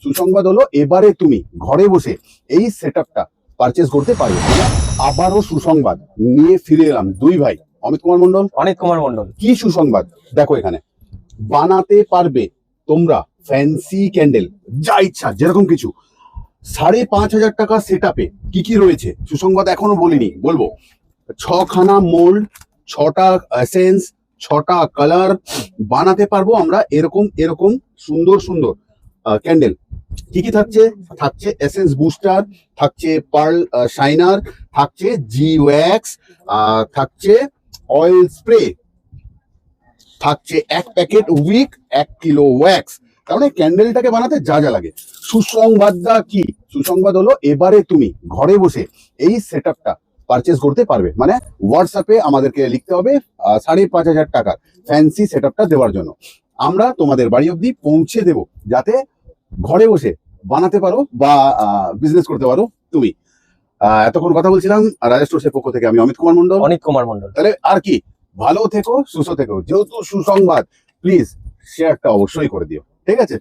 সুসংবাদ হলো এবারে তুমি ঘরে বসে এই সেটআপটা পারচেজ করতে পারবে। আবারও সুসংবাদ নিয়ে ফিরে এলাম দুই ভাই, অমিত কুমার মন্ডল, অনিত কুমার মন্ডল। কি সুসংবাদ দেখো, এখানে বানাতে পারবে তোমরা ফ্যান্সি ক্যান্ডেল, যা ইচ্ছা যেরকম কিছু। 5,500 টাকা সেটআপে কি কি রয়েছে সুসংবাদ এখনো বলিনি, বলবো। 6খানা মোল্ড, 6টা এসেন্স, 6টা কালার বানাতে পারবো আমরা এরকম এরকম সুন্দর সুন্দর ক্যান্ডেল। কি কি থাকছে? থাকছে এসেন্স বুস্টার, থাকছে পার্ল শাইনার, থাকছে জি ওয়্যাক্স, থাকছে অয়েল স্প্রে, থাকছে 1 প্যাকেট উইক, 1 কিলো ওয়্যাক্স। তার মানে ক্যান্ডেলটাকে বানাতে যা যা লাগে। সুসংবাদটা কি? সুসংবাদ হলো এবারে তুমি ঘরে বসে এই সেটআপটা পারচেজ করতে পারবে। মানে হোয়াটসঅ্যাপে আমাদেরকে লিখতে হবে 5,500 টাকার ফ্যান্সি সেটআপটা দেওয়ার জন্য। আমরা তোমাদের বাড়ি অবধি পৌঁছে দেব, যাতে ঘরে বসে বানাতে পারো বা বিজনেস করতে পারো তুমি। এতক্ষণ কথা বলছিলাম রাজেশ স্টোর্সের পক্ষ থেকে, আমি অমিত কুমার মন্ডল, অনিত কুমার মন্ডল। তাহলে আর কি, ভালো থেকো, সুস্থ থেকো। যেহেতু সুসংবাদ, প্লিজ শেয়ারটা অবশ্যই করে দিও, ঠিক আছে?